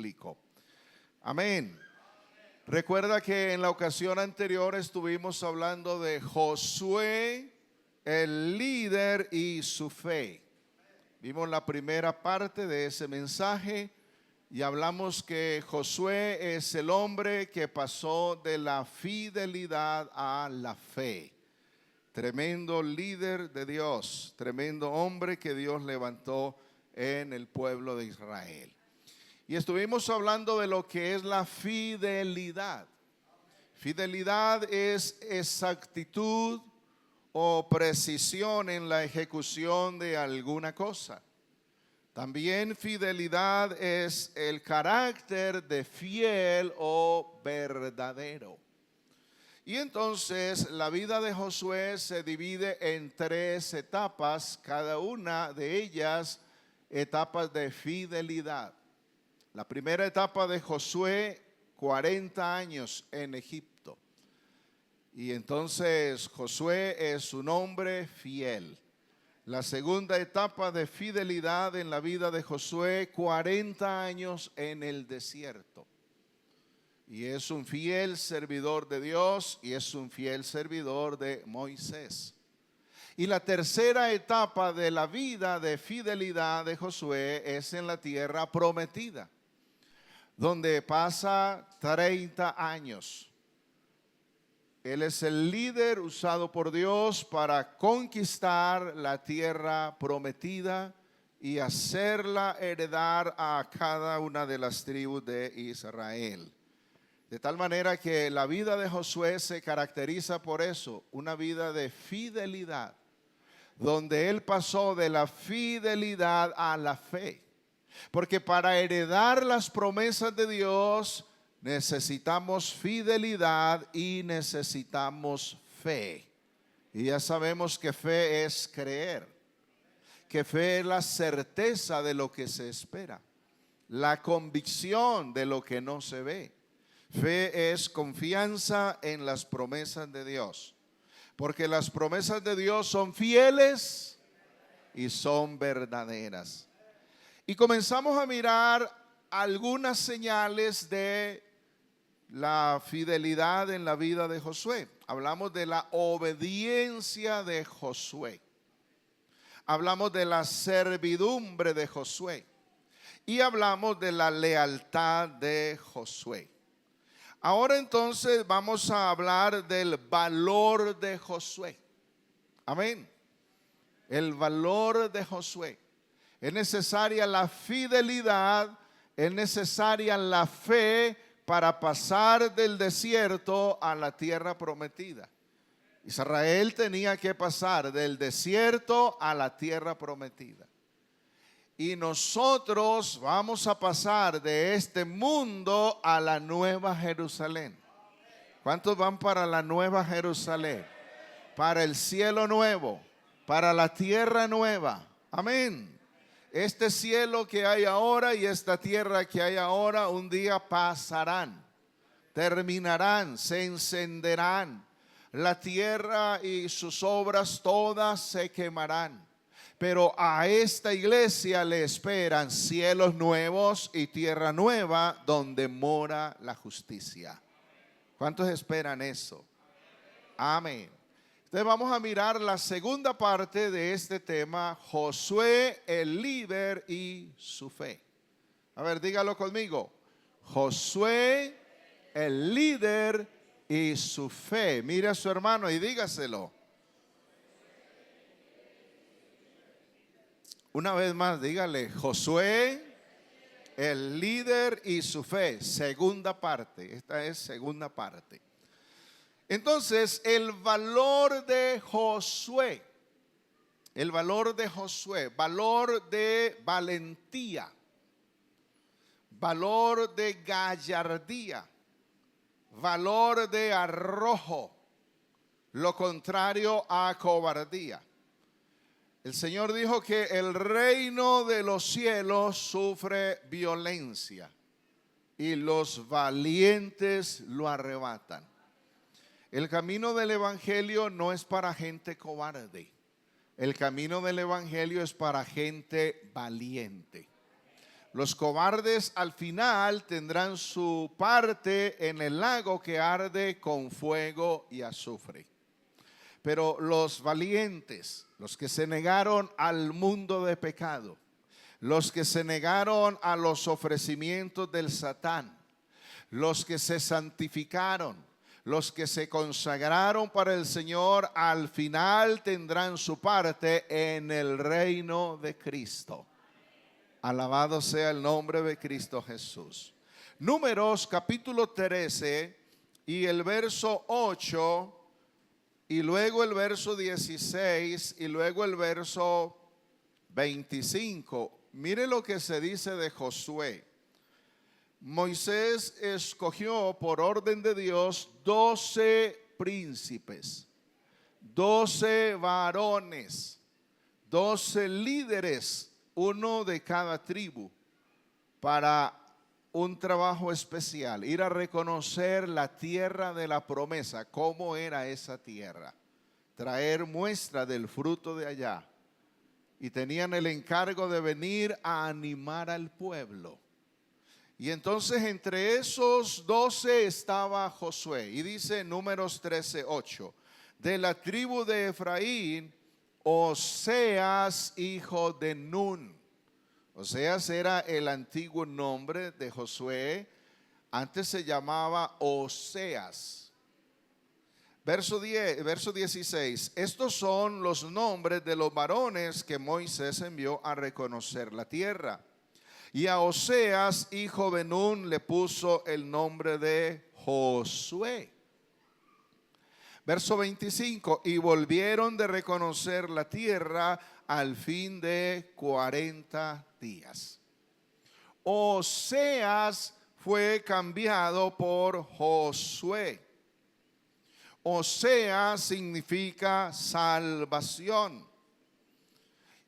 bíblico. Amén. Recuerda que en la ocasión anterior estuvimos hablando de Josué, el líder y su fe. Vimos la primera parte de ese mensaje y hablamos que Josué es el hombre que pasó de la fidelidad a la fe. Tremendo líder de Dios, tremendo hombre que Dios levantó en el pueblo de Israel. Y estuvimos hablando de lo que es la fidelidad. Fidelidad es exactitud o precisión en la ejecución de alguna cosa. También fidelidad es el carácter de fiel o verdadero. Y entonces la vida de Josué se divide en 3 etapas, cada una de ellas etapas de fidelidad. La primera etapa de Josué, 40 años en Egipto. Y entonces Josué es un hombre fiel. La segunda etapa de fidelidad en la vida de Josué, 40 años en el desierto. Y es un fiel servidor de Dios y es un fiel servidor de Moisés. Y la tercera etapa de la vida de fidelidad de Josué es en la tierra prometida, donde pasa 30 años. Él es el líder usado por Dios para conquistar la tierra prometida y hacerla heredar a cada una de las tribus de Israel. De tal manera que la vida de Josué se caracteriza por eso, una vida de fidelidad, donde él pasó de la fidelidad a la fe. Porque para heredar las promesas de Dios necesitamos fidelidad y necesitamos fe. Y ya sabemos que fe es creer, que fe es la certeza de lo que se espera, la convicción de lo que no se ve. Fe es confianza en las promesas de Dios, porque las promesas de Dios son fieles y son verdaderas. Y comenzamos a mirar algunas señales de la fidelidad en la vida de Josué. Hablamos de la obediencia de Josué. Hablamos de la servidumbre de Josué. Y hablamos de la lealtad de Josué. Ahora entonces vamos a hablar del valor de Josué. Amén. El valor de Josué. Es necesaria la fidelidad, es necesaria la fe para pasar del desierto a la tierra prometida. Israel tenía que pasar del desierto a la tierra prometida. Y nosotros vamos a pasar de este mundo a la nueva Jerusalén. ¿Cuántos van para la nueva Jerusalén? Para el cielo nuevo, para la tierra nueva. Amén. Este cielo que hay ahora y esta tierra que hay ahora un día pasarán, terminarán, se encenderán. La tierra y sus obras todas se quemarán. Pero a esta iglesia le esperan cielos nuevos y tierra nueva donde mora la justicia. ¿Cuántos esperan eso? Amén. Entonces vamos a mirar la segunda parte de este tema, Josué, el líder y su fe. A ver, dígalo conmigo. Josué, el líder y su fe. Mire a su hermano y dígaselo. Una vez más, dígale, Josué, el líder y su fe. Segunda parte, esta es segunda parte. Entonces, el valor de Josué, valor de valentía, valor de gallardía, valor de arrojo, lo contrario a cobardía. El Señor dijo que el reino de los cielos sufre violencia y los valientes lo arrebatan. El camino del evangelio no es para gente cobarde. El camino del evangelio es para gente valiente. Los cobardes al final tendrán su parte en el lago que arde con fuego y azufre. Pero los valientes, los que se negaron al mundo de pecado, los que se negaron a los ofrecimientos del Satán, los que se santificaron, los que se consagraron para el Señor, al final tendrán su parte en el reino de Cristo. Alabado sea el nombre de Cristo Jesús. Números capítulo 13 y el verso 8 y luego el verso 16 y luego el verso 25. Mire lo que se dice de Josué. Moisés escogió por orden de Dios 12 príncipes, 12 varones, 12 líderes, uno de cada tribu, para un trabajo especial, ir a reconocer la tierra de la promesa. ¿Cómo era esa tierra? Traer muestra del fruto de allá. Y tenían el encargo de venir a animar al pueblo. Y entonces entre esos 12 estaba Josué. Y dice Números 13:8. De la tribu de Efraín, Oseas, hijo de Nun. Oseas era el antiguo nombre de Josué. Antes se llamaba Oseas. Verso 16. Estos son los nombres de los varones que Moisés envió a reconocer la tierra. Y a Oseas, hijo de Nun, le puso el nombre de Josué. Verso 25. Y volvieron de reconocer la tierra al fin de 40 días. Oseas fue cambiado por Josué. Oseas significa salvación.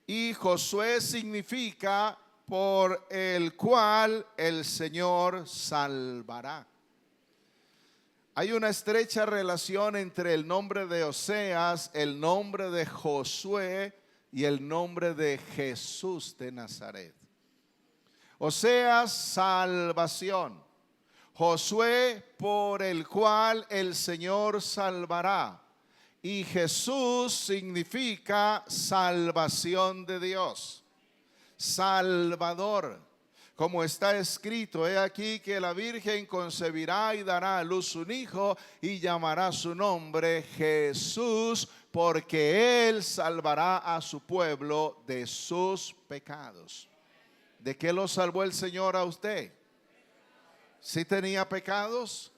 Y Josué significa por el cual el Señor salvará. Hay una estrecha relación entre el nombre de Oseas, el nombre de Josué y el nombre de Jesús de Nazaret. Oseas, salvación. Josué, por el cual el Señor salvará. Y Jesús significa salvación de Dios. Salvador. Como está escrito, he aquí que la Virgen concebirá y dará a luz un hijo y llamará su nombre Jesús, porque él salvará a su pueblo de sus pecados. ¿De qué lo salvó el Señor a usted? ¿Sí tenía pecados?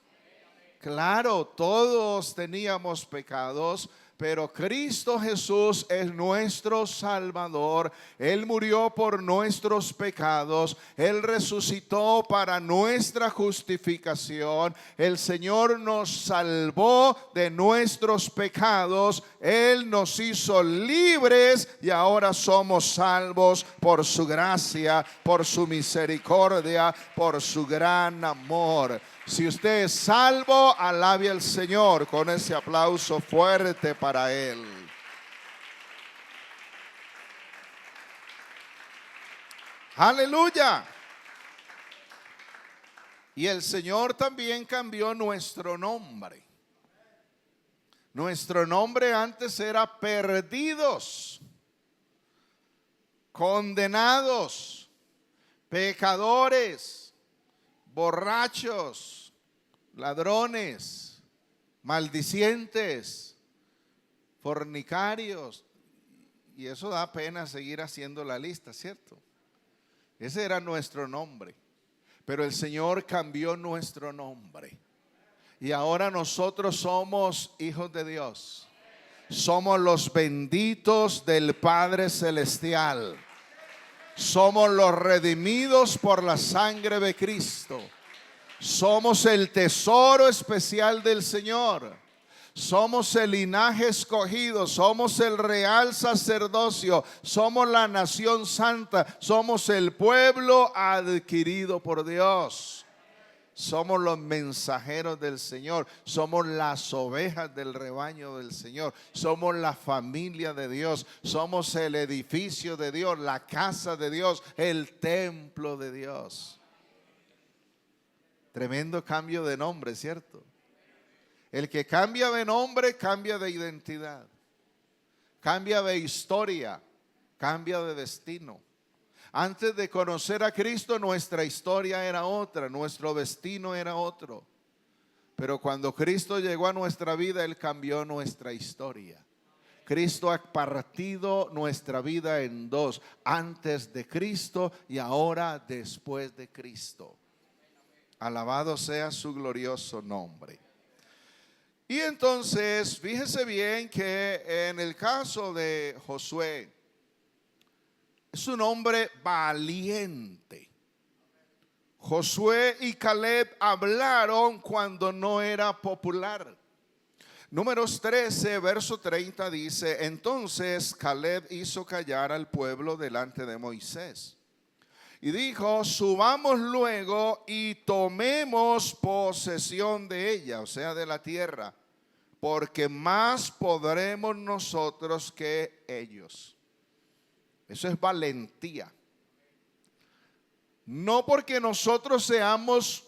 Claro, todos teníamos pecados, pero Cristo Jesús es nuestro Salvador. Él murió por nuestros pecados. Él resucitó para nuestra justificación. El Señor nos salvó de nuestros pecados. Él nos hizo libres y ahora somos salvos por su gracia, por su misericordia, por su gran amor. Si usted es salvo, alabe al Señor con ese aplauso fuerte para Él. Aleluya. Y el Señor también cambió nuestro nombre. Nuestro nombre antes era perdidos, condenados, pecadores, borrachos, ladrones, maldicientes, fornicarios. Y eso da pena seguir haciendo la lista, ¿cierto? Ese era nuestro nombre. Pero el Señor cambió nuestro nombre. Y ahora nosotros somos hijos de Dios. Somos los benditos del Padre Celestial. Somos los redimidos por la sangre de Cristo. Somos el tesoro especial del Señor. Somos el linaje escogido. Somos el real sacerdocio. Somos la nación santa. Somos el pueblo adquirido por Dios. Somos los mensajeros del Señor. Somos las ovejas del rebaño del Señor. Somos la familia de Dios. Somos el edificio de Dios, la casa de Dios, el templo de Dios. Tremendo cambio de nombre, ¿cierto? El que cambia de nombre, cambia de identidad. Cambia de historia, cambia de destino. Antes de conocer a Cristo, nuestra historia era otra, nuestro destino era otro. Pero cuando Cristo llegó a nuestra vida, Él cambió nuestra historia. Cristo ha partido nuestra vida en dos: antes de Cristo y ahora después de Cristo. Alabado sea su glorioso nombre. Y entonces, fíjese bien que en el caso de Josué, es un hombre valiente. Josué y Caleb hablaron cuando no era popular. Números 13, verso 30 dice: entonces Caleb hizo callar al pueblo delante de Moisés y dijo: subamos luego y tomemos posesión de ella, o sea, de la tierra, porque más podremos nosotros que ellos. Eso es valentía. No porque nosotros seamos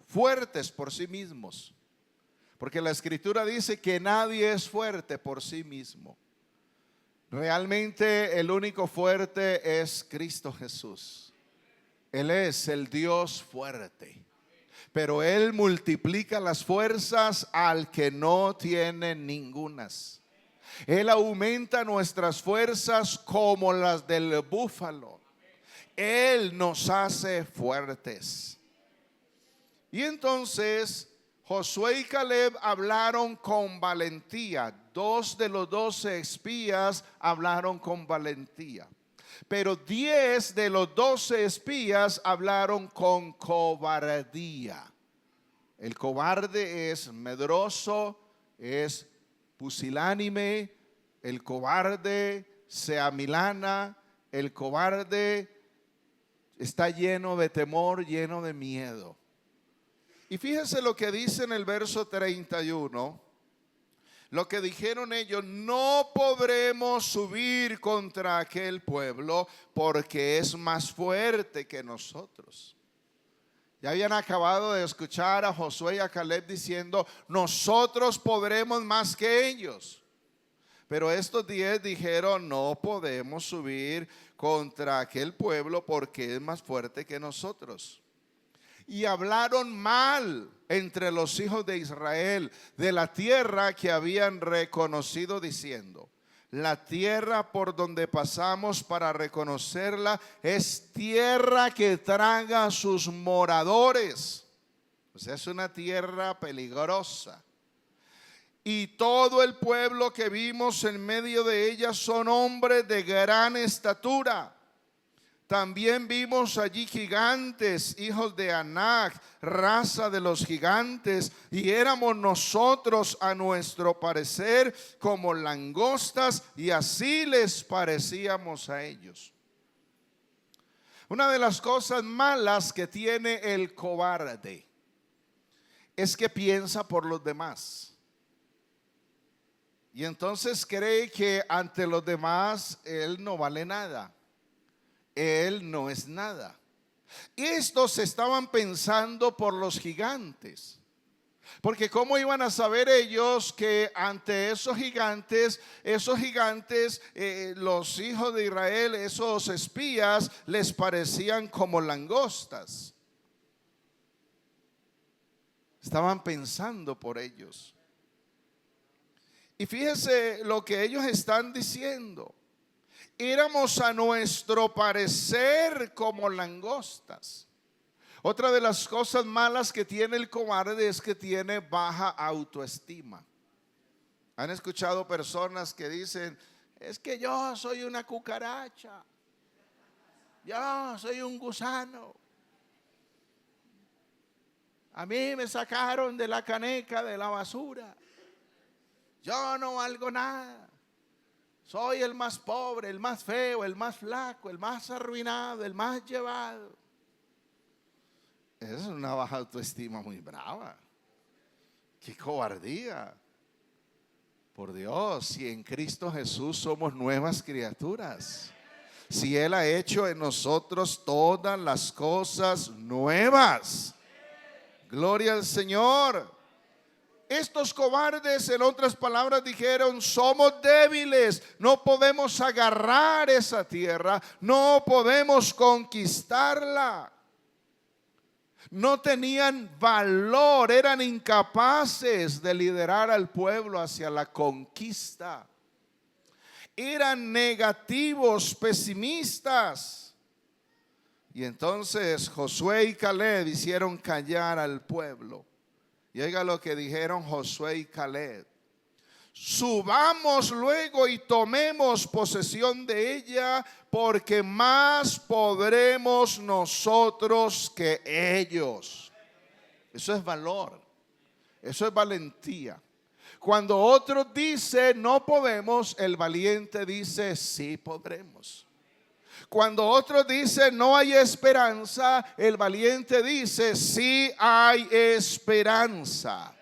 fuertes por sí mismos, porque la Escritura dice que nadie es fuerte por sí mismo. Realmente el único fuerte es Cristo Jesús. Él es el Dios fuerte, pero Él multiplica las fuerzas al que no tiene ningunas. Él aumenta nuestras fuerzas como las del búfalo. Él nos hace fuertes. Y entonces Josué y Caleb hablaron con valentía. 2 de los 12 espías hablaron con valentía. Pero 10 de los 12 espías hablaron con cobardía. El cobarde es medroso, es pusilánime, el cobarde se amilana, el cobarde está lleno de temor, lleno de miedo. Y fíjese lo que dice en el verso 31. Lo que dijeron ellos: no podremos subir contra aquel pueblo porque es más fuerte que nosotros. Ya habían acabado de escuchar a Josué y a Caleb diciendo: nosotros podremos más que ellos. Pero estos 10 dijeron: no podemos subir contra aquel pueblo porque es más fuerte que nosotros. Y hablaron mal entre los hijos de Israel de la tierra que habían reconocido, diciendo: la tierra por donde pasamos para reconocerla es tierra que traga a sus moradores. O sea, es una tierra peligrosa. Y todo el pueblo que vimos en medio de ella son hombres de gran estatura. También vimos allí gigantes, hijos de Anac, raza de los gigantes, y éramos nosotros a nuestro parecer como langostas, y así les parecíamos a ellos. Una de las cosas malas que tiene el cobarde es que piensa por los demás. Y entonces cree que ante los demás él no vale nada. Él no es nada. Estos estaban pensando por los gigantes, porque ¿cómo iban a saber ellos que ante esos gigantes, los hijos de Israel, esos espías, les parecían como langostas? Estaban pensando por ellos. Y fíjese lo que ellos están diciendo: éramos a nuestro parecer como langostas. Otra de las cosas malas que tiene el cobarde es que tiene baja autoestima. ¿Han escuchado personas que dicen: es que yo soy una cucaracha, yo soy un gusano, a mí me sacaron de la caneca de la basura, yo no valgo nada? Soy el más pobre, el más feo, el más flaco, el más arruinado, el más llevado. Esa es una baja autoestima muy brava. ¡Qué cobardía! Por Dios, si en Cristo Jesús somos nuevas criaturas, si Él ha hecho en nosotros todas las cosas nuevas. Gloria al Señor. Estos cobardes, en otras palabras, dijeron: somos débiles, no podemos agarrar esa tierra, no podemos conquistarla. No tenían valor, eran incapaces de liderar al pueblo hacia la conquista. Eran negativos, pesimistas. Y entonces Josué y Caleb hicieron callar al pueblo. Y oiga lo que dijeron Josué y Caleb: subamos luego y tomemos posesión de ella, porque más podremos nosotros que ellos. Eso es valor, eso es valentía. Cuando otros dicen no podemos, el valiente dice sí podremos. Cuando otros dicen no hay esperanza, el valiente dice sí hay esperanza.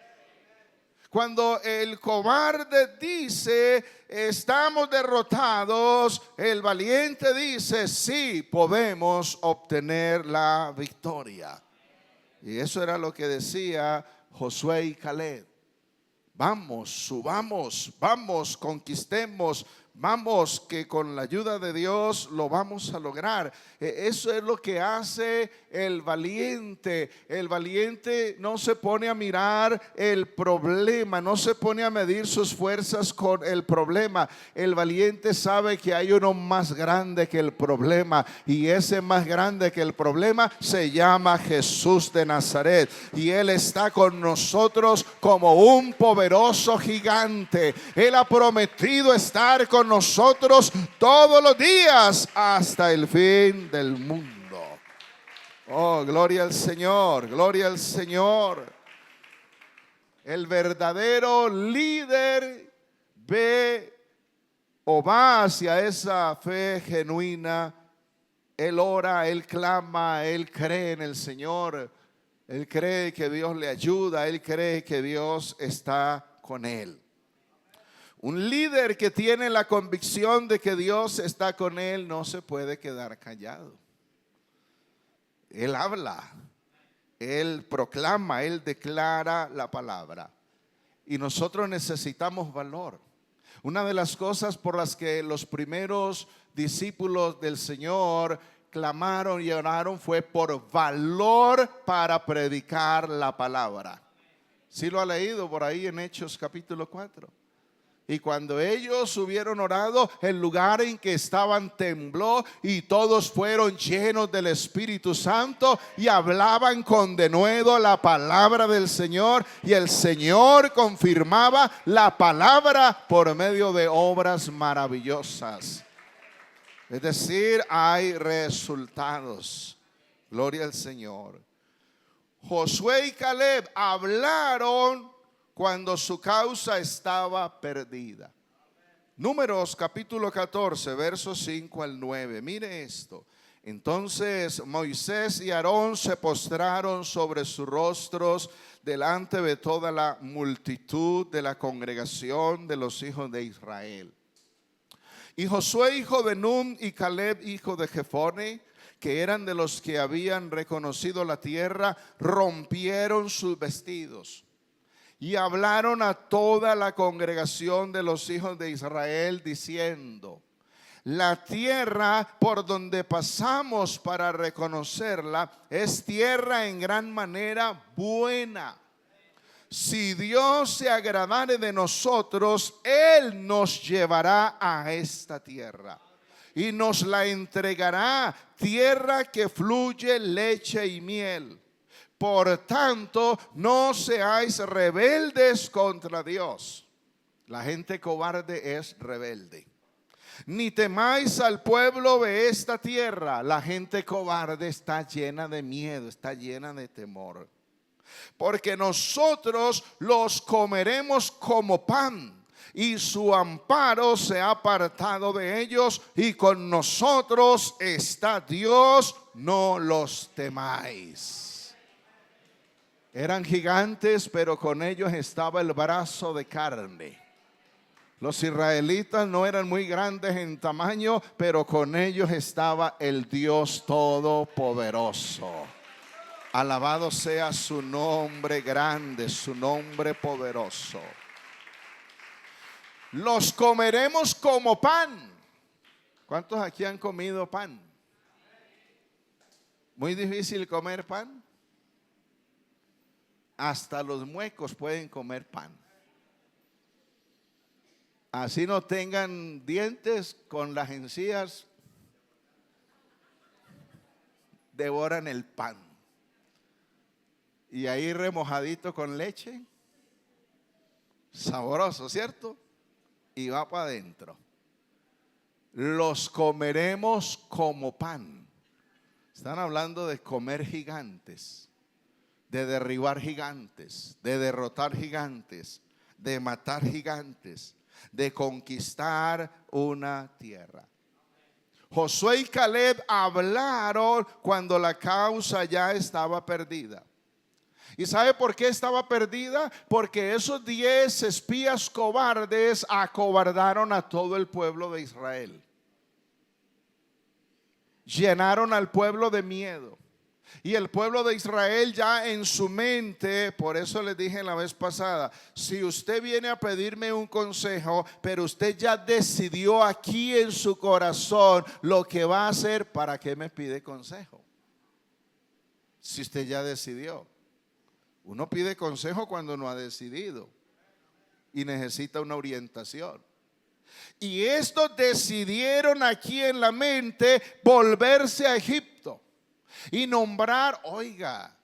Cuando el cobarde dice estamos derrotados, el valiente dice sí podemos obtener la victoria. Y eso era lo que decía Josué y Caleb. Vamos, subamos, vamos, conquistemos, vamos, que con la ayuda de Dios lo vamos a lograr. Eso es lo que hace el valiente. El valiente no se pone a mirar el problema, no se pone a medir sus fuerzas con el problema. El valiente sabe que hay uno más grande que el problema, y ese más grande que el problema se llama Jesús de Nazaret, y Él está con nosotros como un poderoso gigante. Él ha prometido estar con nosotros todos los días hasta el fin del mundo. Oh, gloria al Señor, gloria al Señor. El verdadero líder ve o va hacia esa fe genuina. Él ora, él clama, él cree en el Señor, él cree que Dios le ayuda, él cree que Dios está con él. Un líder que tiene la convicción de que Dios está con él no se puede quedar callado. Él habla, él proclama, él declara la palabra. Y nosotros necesitamos valor. Una de las cosas por las que los primeros discípulos del Señor clamaron y oraron fue por valor para predicar la palabra. ¿Sí lo ha leído por ahí en Hechos capítulo 4? Y cuando ellos hubieron orado, el lugar en que estaban tembló, y todos fueron llenos del Espíritu Santo y hablaban con denuedo la palabra del Señor, y el Señor confirmaba la palabra por medio de obras maravillosas. Es decir, hay resultados. Gloria al Señor. Josué y Caleb hablaron cuando su causa estaba perdida. Números capítulo 14, versos 5 al 9. Mire esto. Entonces Moisés y Aarón se postraron sobre sus rostros delante de toda la multitud de la congregación de los hijos de Israel. Y Josué hijo de Nun y Caleb hijo de Jefone, que eran de los que habían reconocido la tierra, rompieron sus vestidos y hablaron a toda la congregación de los hijos de Israel diciendo: la tierra por donde pasamos para reconocerla es tierra en gran manera buena. Si Dios se agradare de nosotros, Él nos llevará a esta tierra y nos la entregará, tierra que fluye leche y miel. Por tanto, no seáis rebeldes contra Dios. La gente cobarde es rebelde. Ni temáis al pueblo de esta tierra. La gente cobarde está llena de miedo, está llena de temor. Porque nosotros los comeremos como pan, y su amparo se ha apartado de ellos, y con nosotros está Dios, no los temáis. Eran gigantes, pero con ellos estaba el brazo de carne. Los israelitas no eran muy grandes en tamaño, pero con ellos estaba el Dios Todopoderoso. Alabado sea su nombre grande, su nombre poderoso. Los comeremos como pan. ¿Cuántos aquí han comido pan? Muy difícil comer pan. Hasta los muecos pueden comer pan. Así no tengan dientes, con las encías devoran el pan. Y ahí remojadito con leche, sabroso, ¿cierto? Y va para adentro. Los comeremos como pan. Están hablando de comer gigantes, de derribar gigantes, de derrotar gigantes, de matar gigantes, de conquistar una tierra. Josué y Caleb hablaron cuando la causa ya estaba perdida. ¿Y sabe por qué estaba perdida? Porque esos 10 espías cobardes acobardaron a todo el pueblo de Israel. Llenaron al pueblo de miedo. Y el pueblo de Israel ya en su mente, por eso les dije la vez pasada, si usted viene a pedirme un consejo, pero usted ya decidió aquí en su corazón lo que va a hacer, ¿para qué me pide consejo? Si usted ya decidió. Uno pide consejo cuando no ha decidido y necesita una orientación. Y estos decidieron aquí en la mente volverse a Egipto y nombrar, oiga,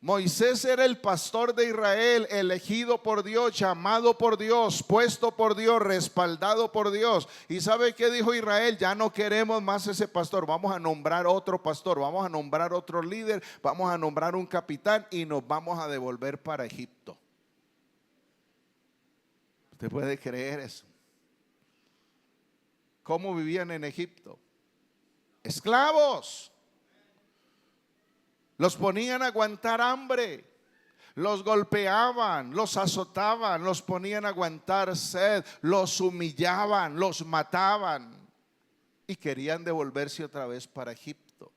Moisés era el pastor de Israel, elegido por Dios, llamado por Dios, puesto por Dios, respaldado por Dios. ¿Y sabe qué dijo Israel? Ya no queremos más ese pastor, vamos a nombrar otro pastor, vamos a nombrar otro líder, vamos a nombrar un capitán y nos vamos a devolver para Egipto. ¿Usted puede creer eso? ¿Cómo vivían en Egipto? Esclavos. Los ponían a aguantar hambre, los golpeaban, los azotaban, los ponían a aguantar sed, los humillaban, los mataban y querían devolverse otra vez para Egipto.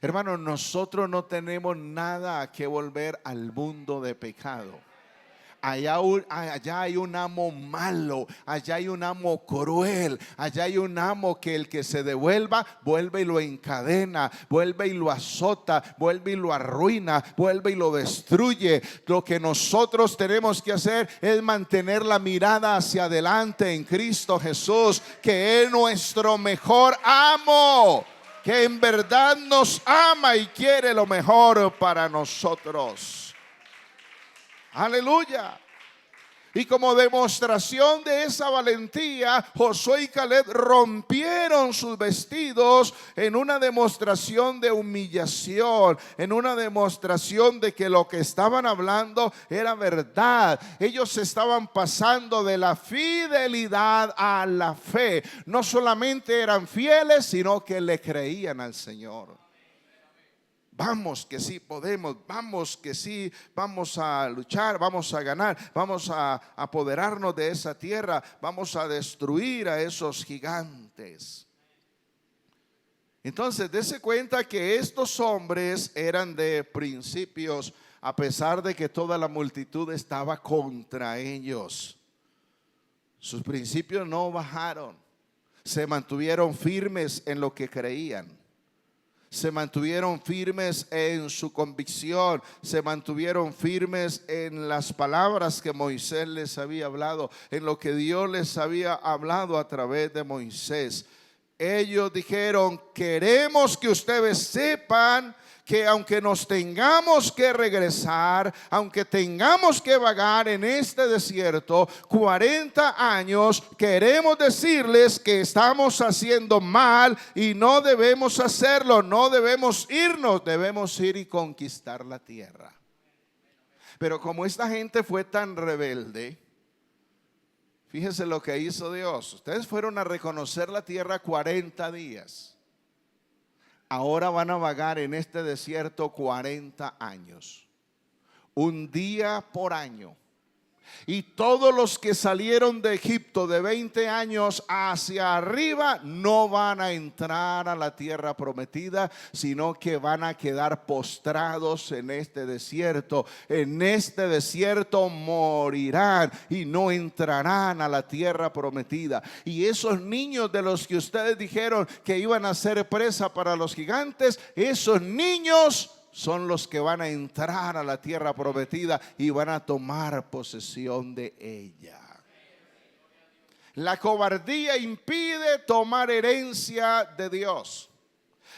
Hermanos, nosotros no tenemos nada que volver al mundo de pecado. Allá hay un amo malo, allá hay un amo cruel, allá hay un amo que el que se devuelva, vuelve y lo encadena, vuelve y lo azota, vuelve y lo arruina, vuelve y lo destruye. Lo que nosotros tenemos que hacer es mantener la mirada hacia adelante en Cristo Jesús, que es nuestro mejor amo, que en verdad nos ama y quiere lo mejor para nosotros. Aleluya. Y como demostración de esa valentía, Josué y Caleb rompieron sus vestidos en una demostración de humillación, en una demostración de que lo que estaban hablando era verdad. Ellos estaban pasando de la fidelidad a la fe. No solamente eran fieles, sino que le creían al Señor. Vamos que sí podemos, vamos que sí, vamos a luchar, vamos a ganar, vamos a apoderarnos de esa tierra, vamos a destruir a esos gigantes. Entonces, dése cuenta que estos hombres eran de principios, a pesar de que toda la multitud estaba contra ellos. Sus principios no bajaron, se mantuvieron firmes en lo que creían. Se mantuvieron firmes en su convicción, se mantuvieron firmes en las palabras que Moisés les había hablado, en lo que Dios les había hablado a través de Moisés. Ellos dijeron: queremos que ustedes sepan que aunque nos tengamos que regresar, aunque tengamos que vagar en este desierto 40 años, queremos decirles que estamos haciendo mal y no debemos hacerlo, no debemos irnos, debemos ir y conquistar la tierra. Pero como esta gente fue tan rebelde, fíjese lo que hizo Dios. Ustedes fueron a reconocer la tierra 40 días. Ahora van a vagar en este desierto 40 años. un día por año. Y todos los que salieron de Egipto de 20 años hacia arriba no van a entrar a la tierra prometida, sino que van a quedar postrados en este desierto. En este desierto morirán y no entrarán a la tierra prometida. Y esos niños de los que ustedes dijeron que iban a ser presa para los gigantes, esos niños son los que van a entrar a la tierra prometida y van a tomar posesión de ella. La cobardía impide tomar herencia de Dios.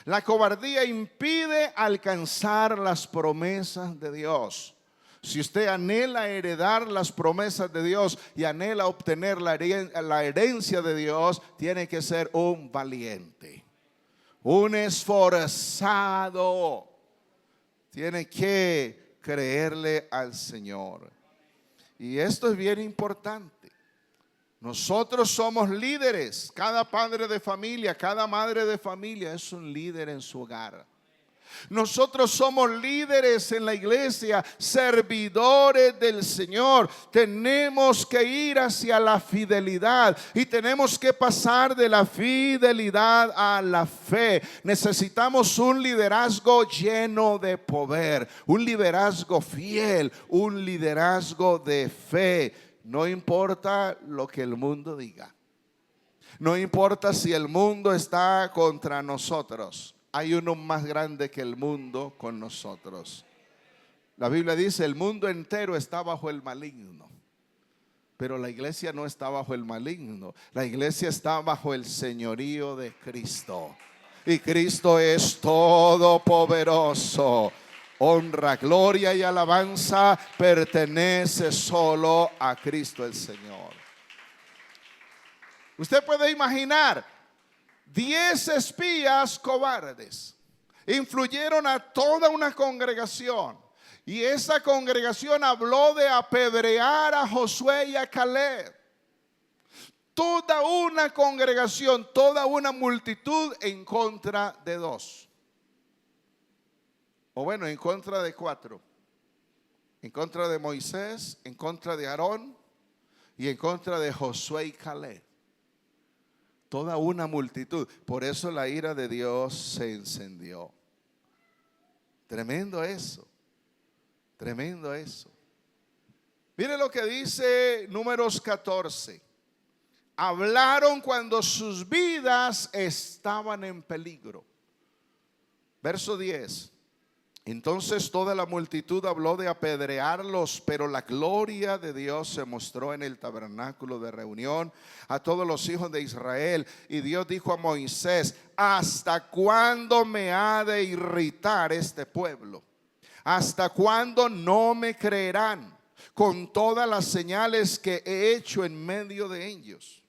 La cobardía impide alcanzar las promesas de Dios. Si usted anhela heredar las promesas de Dios y anhela obtener la herencia de Dios, tiene que ser un valiente, un esforzado. Tiene que creerle al Señor. Y esto es bien importante. Nosotros somos líderes. Cada padre de familia, cada madre de familia es un líder en su hogar. Nosotros somos líderes en la iglesia, servidores del Señor. Tenemos que ir hacia la fidelidad y tenemos que pasar de la fidelidad a la fe. Necesitamos un liderazgo lleno de poder, un liderazgo fiel, un liderazgo de fe. No importa lo que el mundo diga. No importa si el mundo está contra nosotros. Hay uno más grande que el mundo con nosotros. La Biblia dice: el mundo entero está bajo el maligno. Pero la iglesia no está bajo el maligno. La iglesia está bajo el señorío de Cristo. Y Cristo es todopoderoso. Honra, gloria y alabanza pertenece solo a Cristo el Señor. Usted puede imaginar 10 espías cobardes influyeron a toda una congregación, y esa congregación habló de apedrear a Josué y a Caleb. Toda una congregación, toda una multitud en contra de 2. O bueno, en contra de 4. En contra de Moisés, en contra de Aarón y en contra de Josué y Caleb. Toda una multitud. Por eso la ira de Dios se encendió. Tremendo eso. Tremendo eso. Mire lo que dice Números 14. Hablaron cuando sus vidas estaban en peligro. Verso 10. Entonces toda la multitud habló de apedrearlos, pero la gloria de Dios se mostró en el tabernáculo de reunión a todos los hijos de Israel. Y Dios dijo a Moisés: ¿hasta cuándo me ha de irritar este pueblo? ¿Hasta cuándo no me creerán con todas las señales que he hecho en medio de ellos?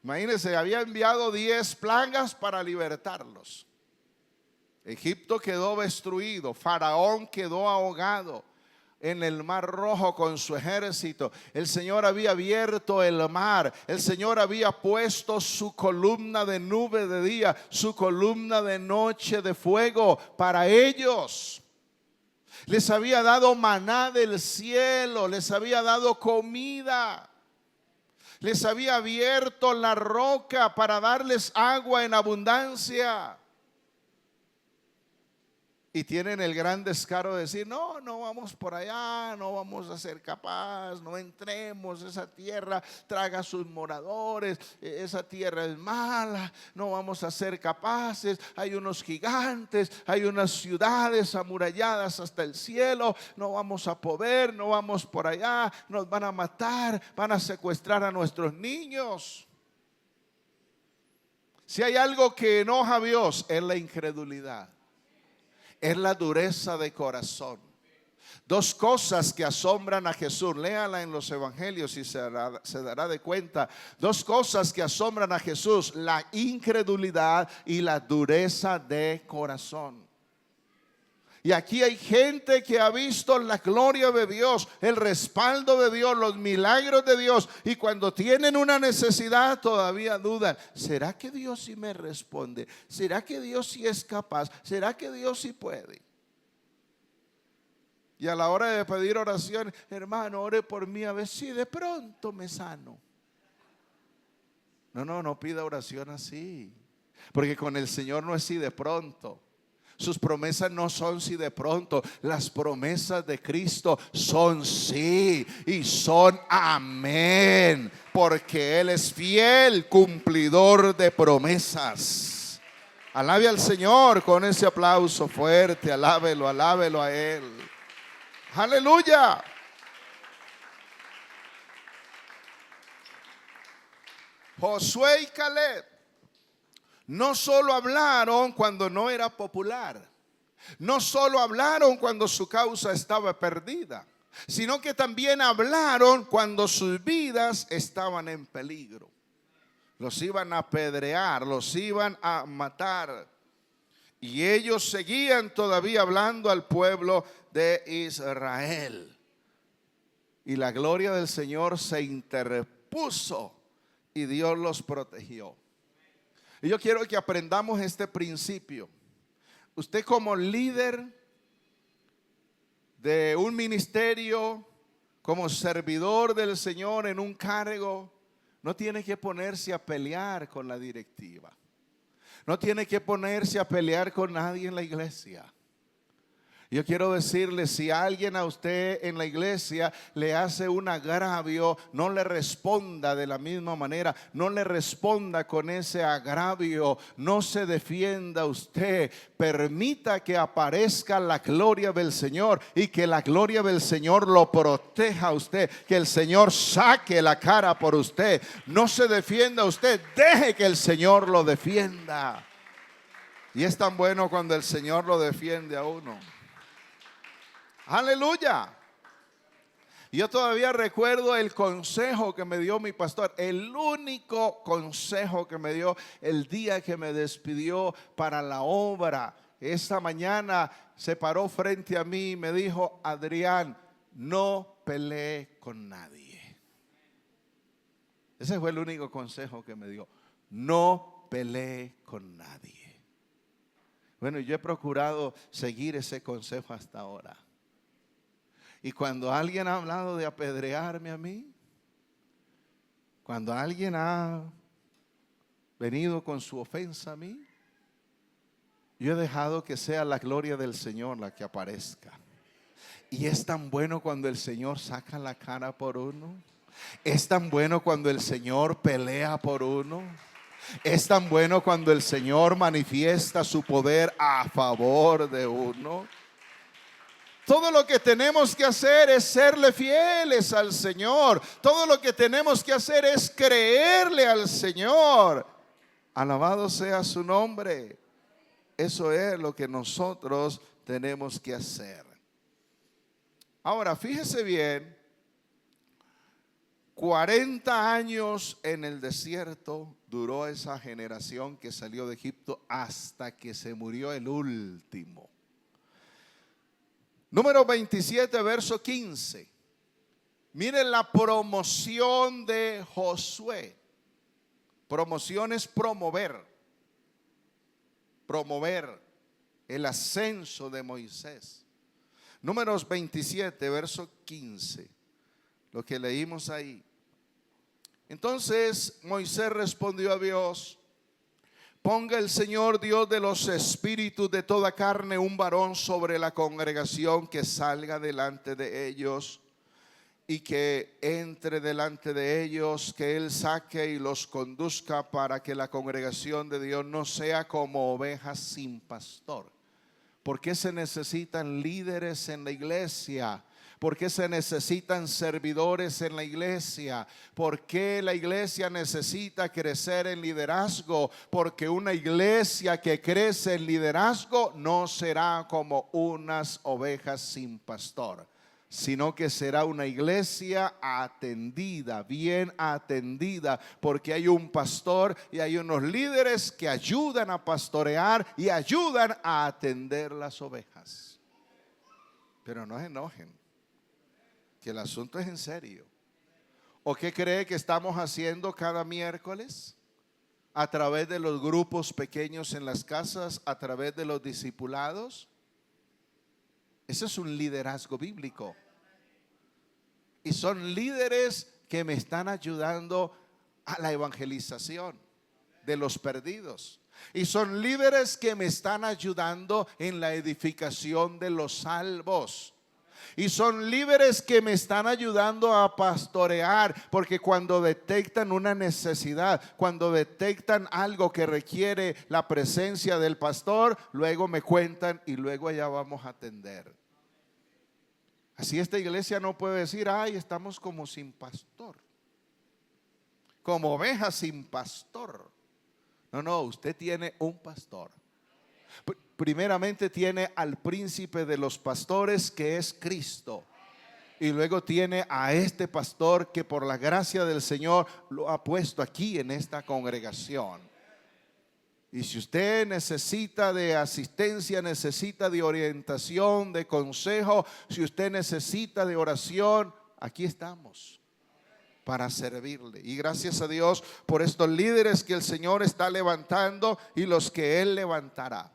Imagínense, había enviado 10 plagas para libertarlos. Egipto quedó destruido, Faraón quedó ahogado en el Mar Rojo con su ejército. El Señor había abierto el mar. El Señor había puesto su columna de nube de día, su columna de noche de fuego para ellos. Les había dado maná del cielo, les había dado comida. Les había abierto la roca para darles agua en abundancia. Y tienen el gran descaro de decir: no, no vamos por allá, no vamos a ser capaces, no entremos, esa tierra traga a sus moradores, esa tierra es mala, no vamos a ser capaces, hay unos gigantes, hay unas ciudades amuralladas hasta el cielo, no vamos a poder, no vamos por allá, nos van a matar, van a secuestrar a nuestros niños. Si hay algo que enoja a Dios, es la incredulidad. Es la dureza de corazón. 2 cosas que asombran a Jesús. Léala en los evangelios y se dará de cuenta. 2 cosas que asombran a Jesús: la incredulidad y la dureza de corazón. Y aquí hay gente que ha visto la gloria de Dios, el respaldo de Dios, los milagros de Dios, y cuando tienen una necesidad todavía dudan: ¿será que Dios sí me responde? ¿Será que Dios sí es capaz? ¿Será que Dios sí puede? Y a la hora de pedir oración, hermano, ore por mí a ver si de pronto me sano. No pida oración así. Porque con el Señor no es si de pronto. Sus promesas no son si de pronto. Las promesas de Cristo son sí y son amén. Porque Él es fiel, cumplidor de promesas. Alabe al Señor con ese aplauso fuerte. Alábelo, alábelo a Él. Aleluya. Josué y Caleb no solo hablaron cuando no era popular, no solo hablaron cuando su causa estaba perdida, sino que también hablaron cuando sus vidas estaban en peligro. Los iban a apedrear, los iban a matar. Y ellos seguían todavía hablando al pueblo de Israel. Y la gloria del Señor se interpuso y Dios los protegió. Y yo quiero que aprendamos este principio. Usted como líder de un ministerio, como servidor del Señor en un cargo, no tiene que ponerse a pelear con la directiva. No tiene que ponerse a pelear con nadie en la iglesia. Yo quiero decirle, si alguien a usted en la iglesia le hace un agravio, no le responda de la misma manera, no le responda con ese agravio, no se defienda usted, permita que aparezca la gloria del Señor y que la gloria del Señor lo proteja a usted, que el Señor saque la cara por usted, no se defienda usted, deje que el Señor lo defienda. Y es tan bueno cuando el Señor lo defiende a uno. Aleluya. Yo todavía recuerdo el consejo que me dio mi pastor, el único consejo que me dio el día que me despidió para la obra. Esa mañana se paró frente a mí y me dijo: Adrián, no pelee con nadie. Ese fue el único consejo que me dio. No pelee con nadie. Bueno, yo he procurado seguir ese consejo hasta ahora. Y cuando alguien ha hablado de apedrearme a mí, cuando alguien ha venido con su ofensa a mí, yo he dejado que sea la gloria del Señor la que aparezca. Y es tan bueno cuando el Señor saca la cara por uno. Es tan bueno cuando el Señor pelea por uno. Es tan bueno cuando el Señor manifiesta su poder a favor de uno. Todo lo que tenemos que hacer es serle fieles al Señor. Todo lo que tenemos que hacer es creerle al Señor. Alabado sea su nombre. Eso es lo que nosotros tenemos que hacer. Ahora, fíjese bien, 40 años en el desierto duró esa generación que salió de Egipto hasta que se murió el último. Número 27, verso 15. Miren la promoción de Josué. Promoción es promover. Promover el ascenso de Moisés. Números 27, verso 15. Lo que leímos ahí. Entonces Moisés respondió a Dios: ponga el Señor Dios de los espíritus de toda carne un varón sobre la congregación que salga delante de ellos y que entre delante de ellos, que él saque y los conduzca para que la congregación de Dios no sea como ovejas sin pastor. ¿Por qué se necesitan líderes en la iglesia? ¿Por qué se necesitan servidores en la iglesia? ¿Por qué la iglesia necesita crecer en liderazgo? Porque una iglesia que crece en liderazgo no será como unas ovejas sin pastor, sino que será una iglesia atendida, bien atendida, porque hay un pastor y hay unos líderes que ayudan a pastorear y ayudan a atender las ovejas. Pero no se enojen, que el asunto es en serio. ¿O qué cree que estamos haciendo cada miércoles? A través de los grupos pequeños en las casas, a través de los discipulados. Ese es un liderazgo bíblico. Y son líderes que me están ayudando a la evangelización de los perdidos. Y son líderes que me están ayudando en la edificación de los salvos. Y son líderes que me están ayudando a pastorear, porque cuando detectan una necesidad, cuando detectan algo que requiere la presencia del pastor, luego me cuentan y luego allá vamos a atender. Así esta iglesia no puede decir, ay, estamos como sin pastor, como ovejas sin pastor. No, usted tiene un pastor. Primeramente tiene al príncipe de los pastores, que es Cristo. Y luego tiene a este pastor que por la gracia del Señor lo ha puesto aquí en esta congregación. Y si usted necesita de asistencia, necesita de orientación, de consejo, si usted necesita de oración, aquí estamos para servirle. Y gracias a Dios por estos líderes que el Señor está levantando y los que Él levantará.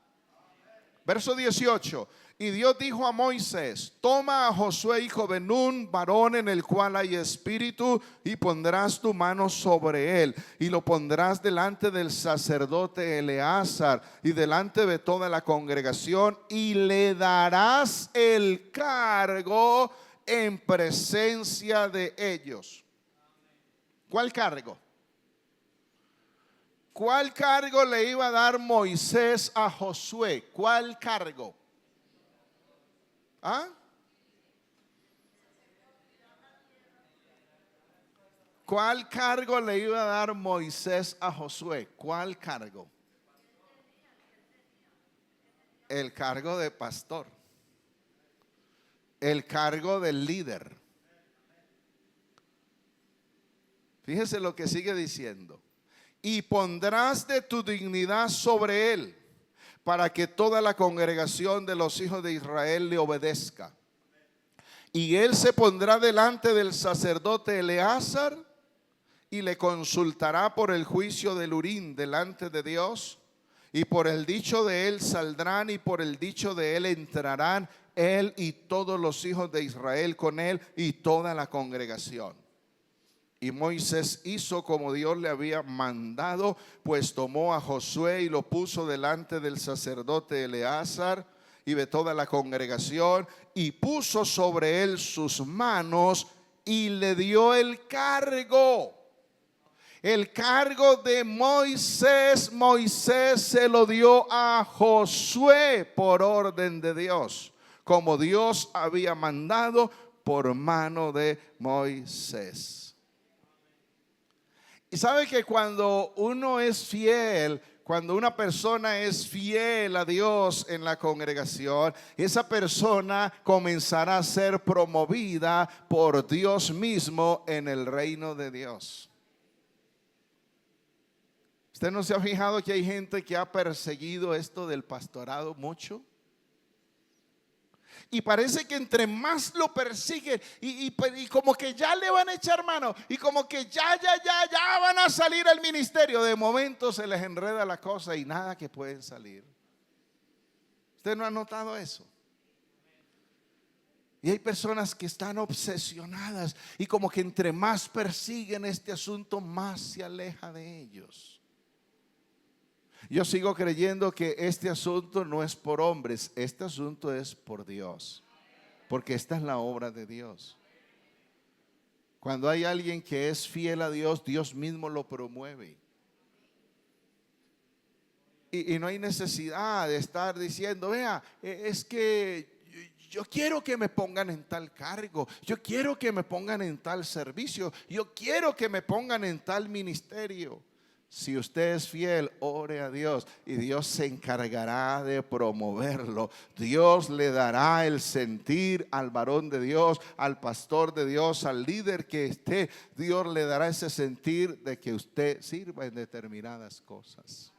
Verso 18. Y Dios dijo a Moisés: toma a Josué hijo de Nun, varón en el cual hay espíritu, y pondrás tu mano sobre él, y lo pondrás delante del sacerdote Eleazar y delante de toda la congregación, y le darás el cargo en presencia de ellos. ¿Cuál cargo? ¿Cuál cargo le iba a dar Moisés a Josué? ¿Cuál cargo? ¿Ah? ¿Cuál cargo le iba a dar Moisés a Josué? ¿Cuál cargo? El cargo de pastor. El cargo del líder. Fíjese lo que sigue diciendo. Y pondrás de tu dignidad sobre él, para que toda la congregación de los hijos de Israel le obedezca. Y él se pondrá delante del sacerdote Eleazar y le consultará por el juicio del Urim delante de Dios. Y por el dicho de él saldrán, y por el dicho de él entrarán, él y todos los hijos de Israel con él y toda la congregación. Y Moisés hizo como Dios le había mandado, pues tomó a Josué y lo puso delante del sacerdote Eleazar y de toda la congregación, y puso sobre él sus manos y le dio el cargo. El cargo de Moisés, Moisés se lo dio a Josué por orden de Dios, como Dios había mandado por mano de Moisés. Y sabe que cuando uno es fiel, cuando una persona es fiel a Dios en la congregación, esa persona comenzará a ser promovida por Dios mismo en el reino de Dios. ¿Usted no se ha fijado que hay gente que ha perseguido esto del pastorado mucho? Y parece que entre más lo persiguen y como que ya le van a echar mano, y como que ya van a salir al ministerio, de momento se les enreda la cosa y nada que pueden salir. ¿Usted no ha notado eso? Y hay personas que están obsesionadas y como que entre más persiguen este asunto, más se aleja de ellos. Yo sigo creyendo que este asunto no es por hombres, este asunto es por Dios, porque esta es la obra de Dios. Cuando hay alguien que es fiel a Dios, Dios mismo lo promueve. Y no hay necesidad de estar diciendo, vea, es que yo quiero que me pongan en tal cargo, yo quiero que me pongan en tal servicio, yo quiero que me pongan en tal ministerio. Si usted es fiel, ore a Dios y Dios se encargará de promoverlo. Dios le dará el sentir al varón de Dios, al pastor de Dios, al líder que esté. Dios le dará ese sentir de que usted sirva en determinadas cosas.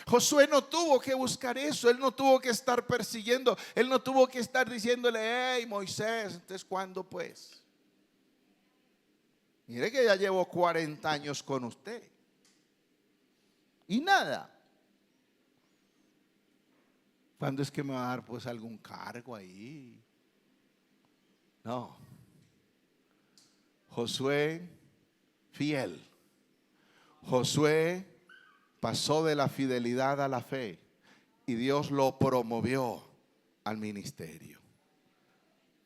Josué no tuvo que buscar eso, él no tuvo que estar persiguiendo, él no tuvo que estar diciéndole, hey Moisés, entonces ¿cuándo pues? Mire que ya llevo 40 años con usted y nada. ¿Cuándo es que me va a dar pues algún cargo ahí? No. Josué, fiel. Josué pasó de la fidelidad a la fe y Dios lo promovió al ministerio.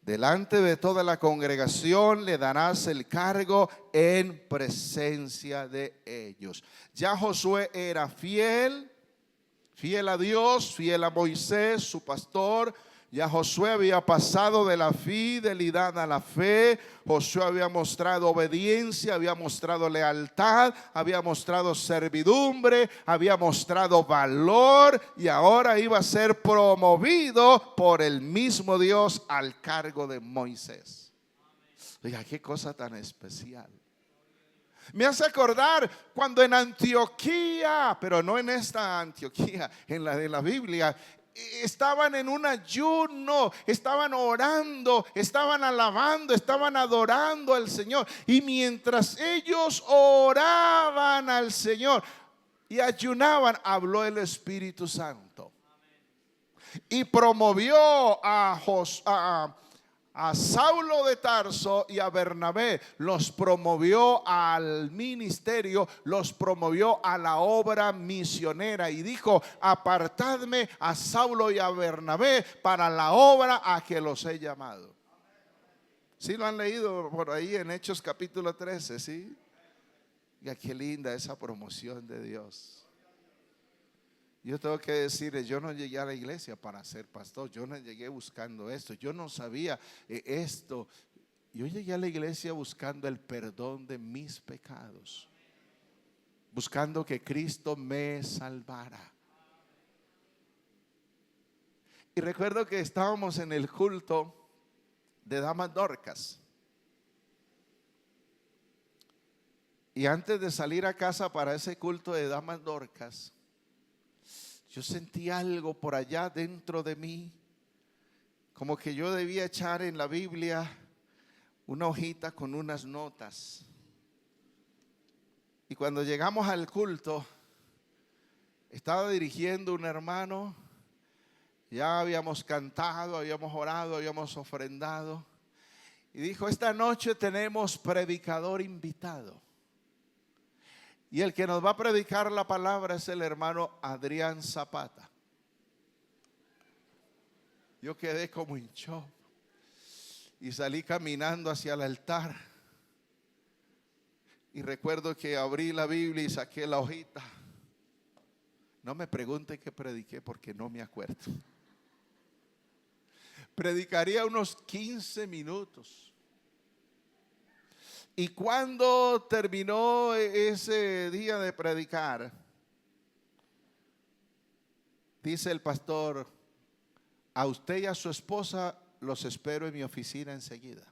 Delante de toda la congregación le darás el cargo en presencia de ellos. Ya Josué era fiel, fiel a Dios, fiel a Moisés, su pastor. Ya Josué había pasado de la fidelidad a la fe. Josué había mostrado obediencia, había mostrado lealtad, había mostrado servidumbre, había mostrado valor y ahora iba a ser promovido por el mismo Dios al cargo de Moisés. Oiga, qué cosa tan especial. Me hace acordar cuando en Antioquía, pero no en esta Antioquía, en la de la Biblia, estaban en un ayuno, estaban orando, estaban alabando, estaban adorando al Señor. Y mientras ellos oraban al Señor y ayunaban, habló el Espíritu Santo y promovió a Saulo de Tarso y a Bernabé, los promovió al ministerio, los promovió a la obra misionera y dijo: apartadme a Saulo y a Bernabé para la obra a que los he llamado. ¿Sí lo han leído por ahí en Hechos capítulo 13? ¿Sí? Ya qué linda esa promoción de Dios. Yo tengo que decirles, yo no llegué a la iglesia para ser pastor, yo no llegué buscando esto, yo no sabía esto. Yo llegué a la iglesia buscando el perdón de mis pecados, buscando que Cristo me salvara. Y recuerdo que estábamos en el culto de Damas Dorcas. Y antes de salir a casa para ese culto de Damas Dorcas, yo sentí algo por allá dentro de mí, como que yo debía echar en la Biblia una hojita con unas notas. Y cuando llegamos al culto, estaba dirigiendo un hermano, ya habíamos cantado, habíamos orado, habíamos ofrendado, y dijo: esta noche tenemos predicador invitado. Y el que nos va a predicar la palabra es el hermano Adrián Zapata. Yo quedé como en shock y salí caminando hacia el altar. Y recuerdo que abrí la Biblia y saqué la hojita. No me pregunte qué prediqué porque no me acuerdo. Predicaría unos 15 minutos. Y cuando terminó ese día de predicar, dice el pastor: a usted y a su esposa los espero en mi oficina enseguida.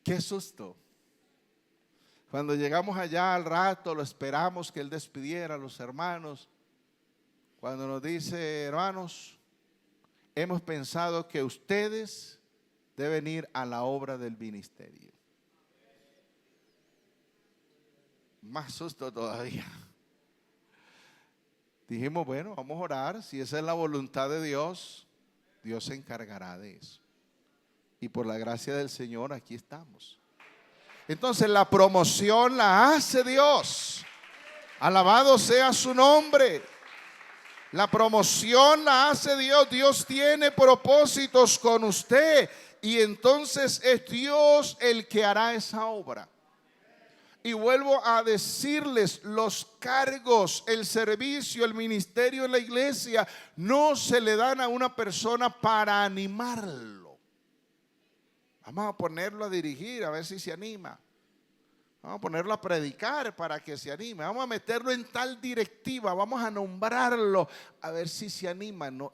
Qué susto. Cuando llegamos allá al rato, lo esperamos que él despidiera a los hermanos. Cuando nos dice: hermanos, hemos pensado que ustedes deben ir a la obra del ministerio. Más susto todavía. Dijimos: bueno, vamos a orar. Si esa es la voluntad de Dios, Dios se encargará de eso. Y por la gracia del Señor aquí estamos. Entonces la promoción la hace Dios. Alabado sea su nombre. La promoción la hace Dios. Dios tiene propósitos con usted y entonces es Dios el que hará esa obra. Y vuelvo a decirles, los cargos, el servicio, el ministerio en la iglesia no se le dan a una persona para animarlo. Vamos a ponerlo a dirigir, a ver si se anima. Vamos a ponerlo a predicar para que se anime. Vamos a meterlo en tal directiva. Vamos a nombrarlo a ver si se anima. No,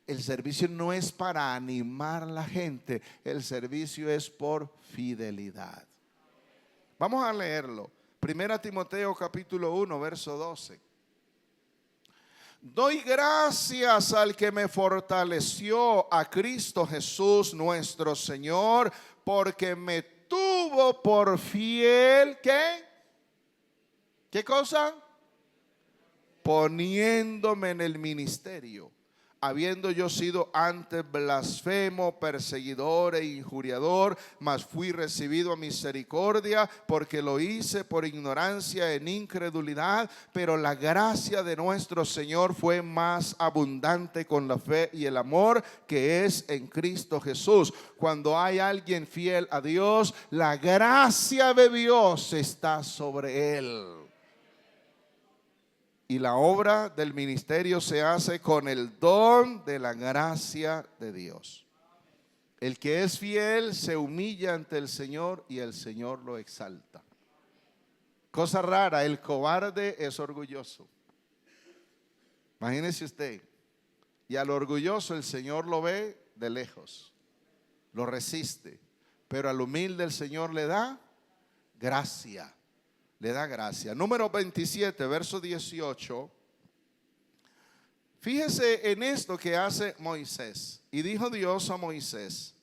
el servicio no es para animar a la gente. El servicio es por fidelidad. Vamos a leerlo. 1 Timoteo capítulo 1, verso 12. Doy gracias al que me fortaleció, a Cristo Jesús nuestro Señor, porque me tuvo por fiel. ¿Qué? ¿Qué cosa? poniéndome en el ministerio, habiendo yo sido antes blasfemo, perseguidor e injuriador, mas fui recibido a misericordia, porque lo hice por ignorancia en incredulidad, pero la gracia de nuestro Señor fue más abundante con la fe y el amor que es en Cristo Jesús. Cuando hay alguien fiel a Dios, la gracia de Dios está sobre él. Y la obra del ministerio se hace con el don de la gracia de Dios. El que es fiel se humilla ante el Señor y el Señor lo exalta. Cosa rara, el cobarde es orgulloso. Imagínese usted. Y al orgulloso el Señor lo ve de lejos, lo resiste. Pero al humilde el Señor le da gracia. Le da gracia. Número 27, verso 18. Fíjese en esto que hace Moisés. Y dijo Dios a Moisés: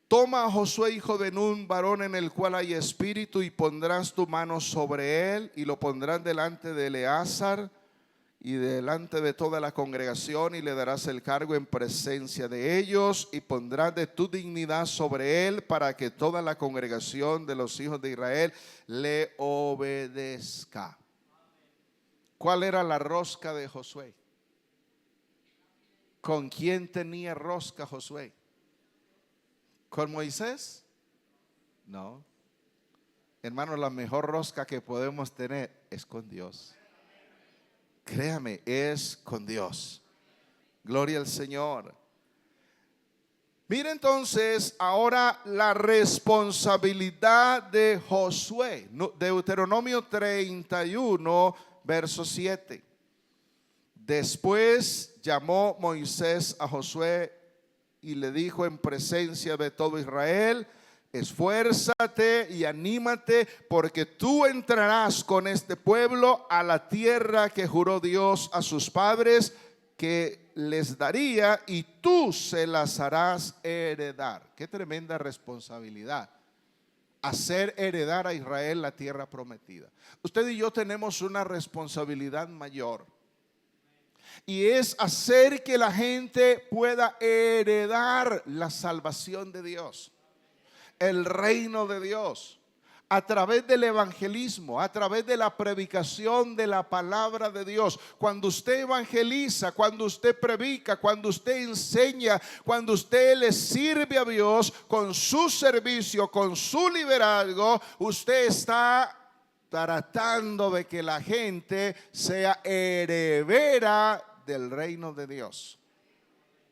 toma a Josué, hijo de Nun, varón en el cual hay espíritu, y pondrás tu mano sobre él, y lo pondrás delante de Eleazar y delante de toda la congregación, y le darás el cargo en presencia de ellos, y pondrás de tu dignidad sobre él, para que toda la congregación de los hijos de Israel le obedezca. ¿Cuál era la rosca de Josué? ¿Con quién tenía rosca Josué? ¿Con Moisés? No. Hermano, la mejor rosca que podemos tener es con Dios. Créame, es con Dios. Gloria al Señor. Mira entonces ahora la responsabilidad de Josué. Deuteronomio 31, verso 7. Después llamó Moisés a Josué y le dijo en presencia de todo Israel: esfuérzate y anímate, porque tú entrarás con este pueblo a la tierra que juró Dios a sus padres que les daría, y tú se las harás heredar. Qué tremenda responsabilidad, hacer heredar a Israel la tierra prometida. Usted y yo tenemos una responsabilidad mayor, y es hacer que la gente pueda heredar la salvación de Dios, el reino de Dios, a través del evangelismo, a través de la predicación de la palabra de Dios. Cuando usted evangeliza, cuando usted predica, cuando usted enseña, cuando usted le sirve a Dios con su servicio, con su liderazgo, usted está tratando de que la gente sea heredera del reino de Dios,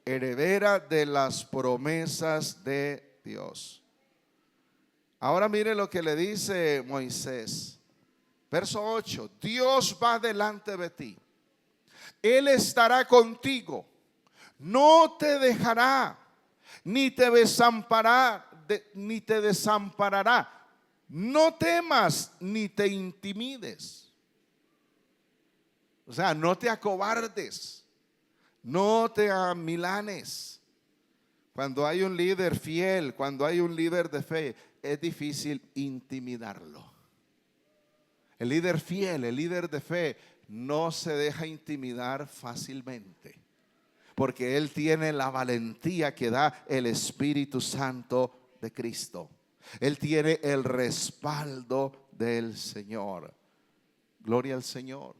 heredera de las promesas de Dios. Ahora mire lo que le dice Moisés. Verso 8. Dios va delante de ti. Él estará contigo. No te dejará, ni te desamparará, No temas, ni te intimides. O sea, no te acobardes, no te amilanes. Cuando hay un líder fiel, cuando hay un líder de fe, es difícil intimidarlo. El líder fiel, el líder de fe, no se deja intimidar fácilmente, porque él tiene la valentía que da el Espíritu Santo de Cristo. Él tiene el respaldo del Señor. Gloria al Señor.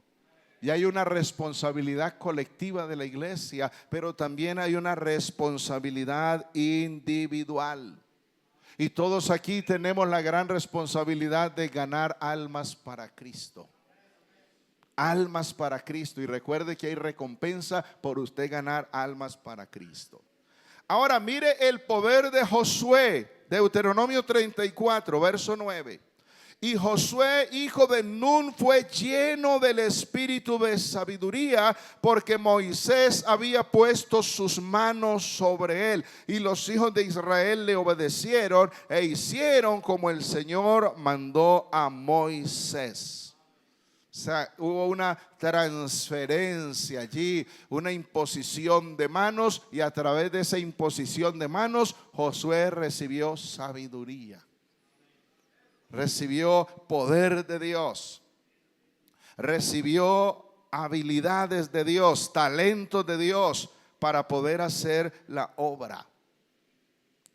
Y hay una responsabilidad colectiva de la iglesia, pero también hay una responsabilidad individual. Y todos aquí tenemos la gran responsabilidad de ganar almas para Cristo. Almas para Cristo. Y recuerde que hay recompensa por usted ganar almas para Cristo. Ahora mire el poder de Josué. Deuteronomio 34, verso 9. Y Josué, hijo de Nun, fue lleno del espíritu de sabiduría, porque Moisés había puesto sus manos sobre él. Y los hijos de Israel le obedecieron e hicieron como el Señor mandó a Moisés. O sea, hubo una transferencia allí, una imposición de manos, y a través de esa imposición de manos, Josué recibió sabiduría. Recibió poder de Dios. recibió habilidades de Dios, talentos de Dios para poder hacer la obra.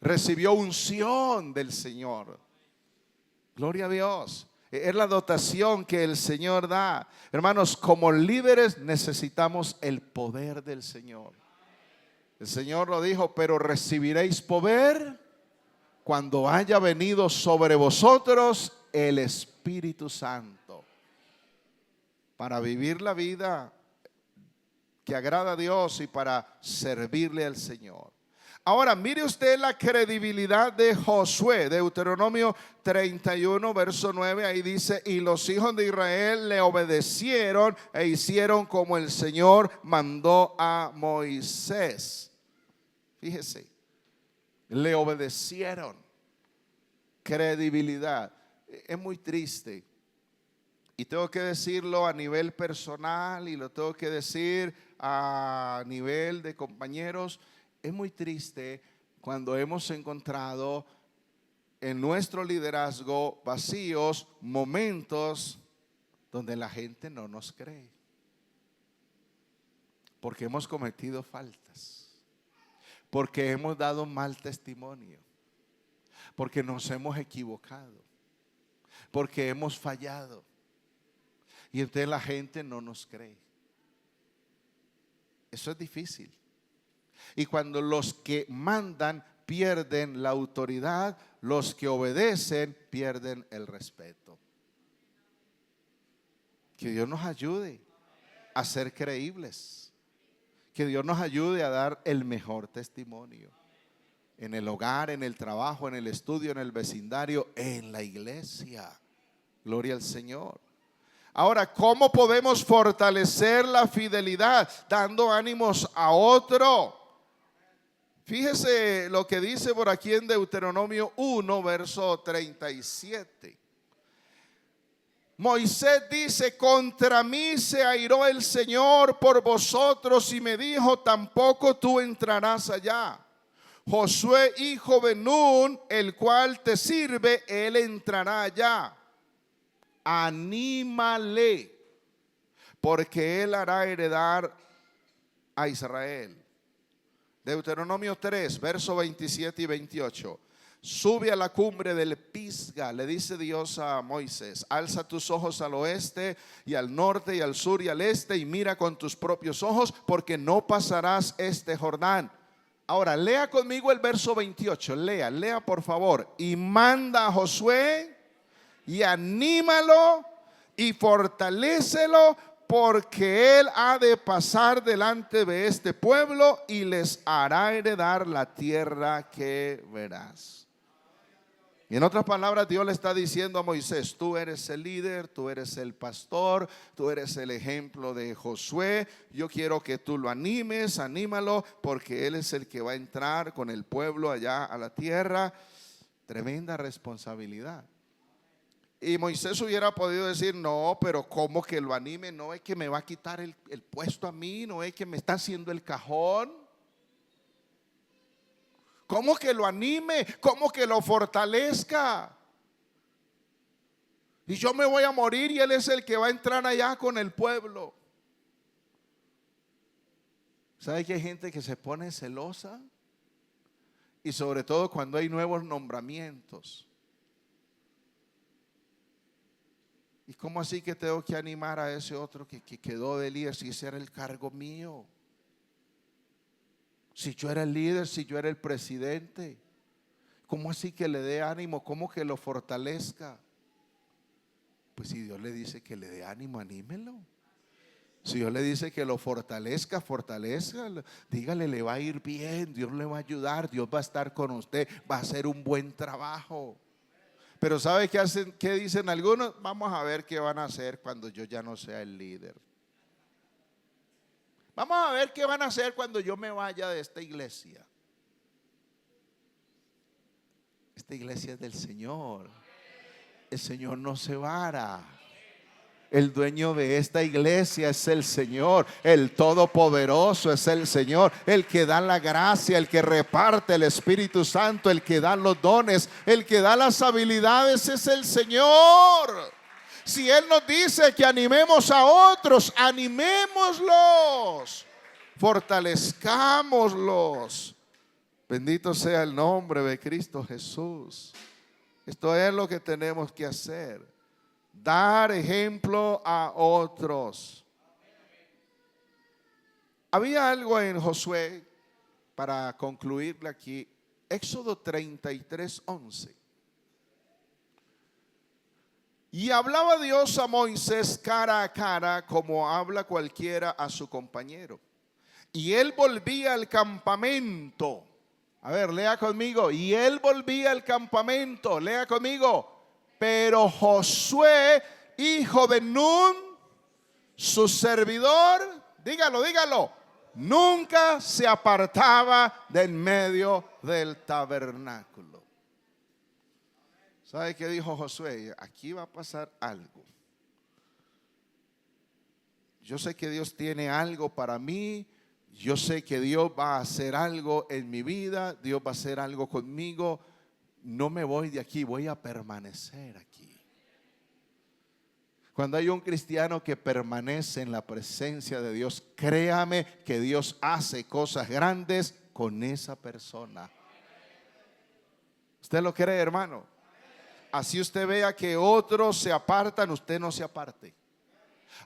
Recibió unción del Señor. Gloria a Dios. Es la dotación que el Señor da. Hermanos, como líderes necesitamos el poder del Señor. El Señor lo dijo: pero recibiréis poder cuando haya venido sobre vosotros el Espíritu Santo. Para vivir la vida que agrada a Dios y para servirle al Señor. Ahora mire usted la credibilidad de Josué. Deuteronomio 31 verso 9, ahí dice: y los hijos de Israel le obedecieron e hicieron como el Señor mandó a Moisés. Fíjese, le obedecieron. Credibilidad. Es muy triste, y tengo que decirlo a nivel personal y lo tengo que decir a nivel de compañeros. Es muy triste cuando hemos encontrado en nuestro liderazgo vacíos, momentos donde la gente no nos cree, porque hemos cometido faltas, porque hemos dado mal testimonio, porque nos hemos equivocado, porque hemos fallado, y entonces la gente no nos cree. Eso es difícil. Y cuando los que mandan pierden la autoridad, los que obedecen pierden el respeto. Que Dios nos ayude a ser creíbles. Que Dios nos ayude a dar el mejor testimonio. En el hogar, en el trabajo, en el estudio, en el vecindario, en la iglesia. Gloria al Señor. Ahora, ¿cómo podemos fortalecer la fidelidad? Dando ánimos a otro. Fíjese lo que dice por aquí en Deuteronomio 1, verso 37. Moisés dice: contra mí se airó el Señor por vosotros y me dijo: tampoco tú entrarás allá. Josué, hijo de Nun, el cual te sirve, él entrará allá. Anímale, porque él hará heredar a Israel. Deuteronomio 3, verso 27 y 28. Sube a la cumbre del Pisga, le dice Dios a Moisés: alza tus ojos al oeste y al norte y al sur y al este, y mira con tus propios ojos, porque no pasarás este Jordán. Ahora lea conmigo el verso 28, lea por favor. Y manda a Josué y anímalo y fortalécelo, porque él ha de pasar delante de este pueblo y les hará heredar la tierra que verás. Y en otras palabras, Dios le está diciendo a Moisés: tú eres el líder, tú eres el pastor, tú eres el ejemplo de Josué. Yo quiero que tú lo animes, anímalo, porque él es el que va a entrar con el pueblo allá a la tierra. Tremenda responsabilidad. Y Moisés hubiera podido decir: no, pero ¿cómo que lo anime? No es que me va a quitar el puesto a mí, no es que me está haciendo el cajón. ¿Cómo que lo anime? ¿Cómo que lo fortalezca? Y yo me voy a morir y él es el que va a entrar allá con el pueblo. ¿Sabe que hay gente que se pone celosa? Y sobre todo cuando hay nuevos nombramientos. ¿Y cómo así que tengo que animar a ese otro que quedó de líder si ese era el cargo mío? Si yo era el líder, si yo era el presidente. ¿Cómo así que le dé ánimo? ¿Cómo que lo fortalezca? Pues si Dios le dice que le dé ánimo, anímelo. Si Dios le dice que lo fortalezca, fortalezca. Dígale: le va a ir bien, Dios le va a ayudar, Dios va a estar con usted, va a hacer un buen trabajo. Pero ¿sabe qué hacen? ¿Qué dicen algunos? Vamos a ver qué van a hacer cuando yo ya no sea el líder. Vamos a ver qué van a hacer cuando yo me vaya de esta iglesia. Esta iglesia es del Señor. El Señor no se vara. El dueño de esta iglesia es el Señor. El Todopoderoso es el Señor. El que da la gracia, el que reparte el Espíritu Santo, el que da los dones, el que da las habilidades es el Señor. Si Él nos dice que animemos a otros, animémoslos, fortalezcámoslos. Bendito sea el nombre de Cristo Jesús. Esto es lo que tenemos que hacer. Dar ejemplo a otros. Había algo en Josué, para concluirle aquí, Éxodo 33:11. Y hablaba Dios a Moisés cara a cara, como habla cualquiera a su compañero. Y él volvía al campamento. A ver, lea conmigo. Y él volvía al campamento. Lea conmigo. Pero Josué, hijo de Nun, su servidor, dígalo, nunca se apartaba de en medio del tabernáculo. ¿Sabe qué dijo Josué? Aquí va a pasar algo. Yo sé que Dios tiene algo para mí. Yo sé que Dios va a hacer algo en mi vida. Dios va a hacer algo conmigo. No me voy de aquí, voy a permanecer aquí. Cuando hay un cristiano que permanece en la presencia de Dios, créame que Dios hace cosas grandes con esa persona. ¿Usted lo cree, hermano? Así usted vea que otros se apartan, usted no se aparte.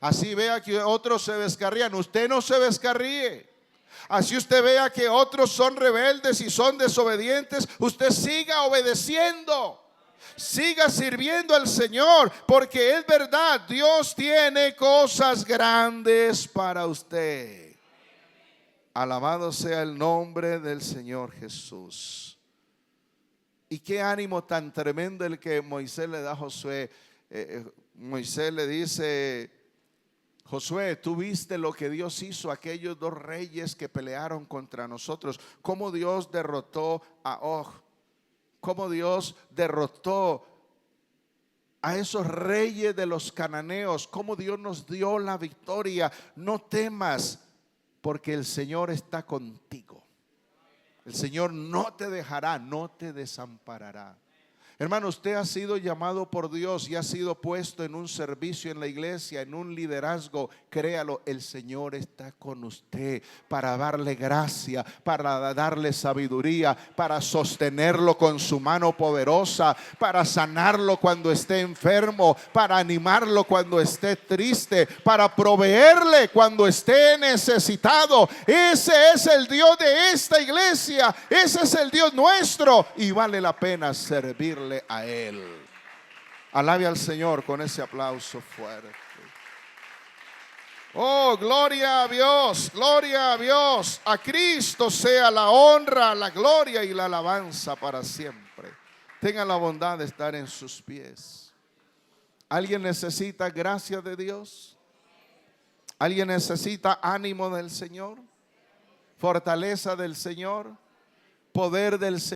Así vea que otros se descarrían, usted no se descarríe. Así usted vea que otros son rebeldes y son desobedientes, usted siga obedeciendo. Siga sirviendo al Señor, porque es verdad, Dios tiene cosas grandes para usted. Alabado sea el nombre del Señor Jesús. Y qué ánimo tan tremendo el que Moisés le da a Josué. Moisés le dice: Josué, tú viste lo que Dios hizo a aquellos dos reyes que pelearon contra nosotros. Cómo Dios derrotó a Og. Cómo Dios derrotó a esos reyes de los cananeos. Cómo Dios nos dio la victoria. No temas, porque el Señor está contigo. El Señor no te dejará, no te desamparará. Hermano, usted ha sido llamado por Dios y ha sido puesto en un servicio en la iglesia, en un liderazgo. Créalo, el Señor está con usted para darle gracia, para darle sabiduría, para sostenerlo con su mano poderosa, para sanarlo cuando esté enfermo, para animarlo cuando esté triste, para proveerle cuando esté necesitado. Ese es el Dios de esta iglesia, ese es el Dios nuestro, y vale la pena servirle a Él. Alabe al Señor con ese aplauso fuerte. Oh, gloria a Dios, gloria a Dios. A Cristo sea la honra, la gloria y la alabanza para siempre. Tenga la bondad de estar en sus pies. ¿Alguien necesita gracia de Dios? ¿Alguien necesita ánimo del Señor? Fortaleza del Señor, poder del Señor.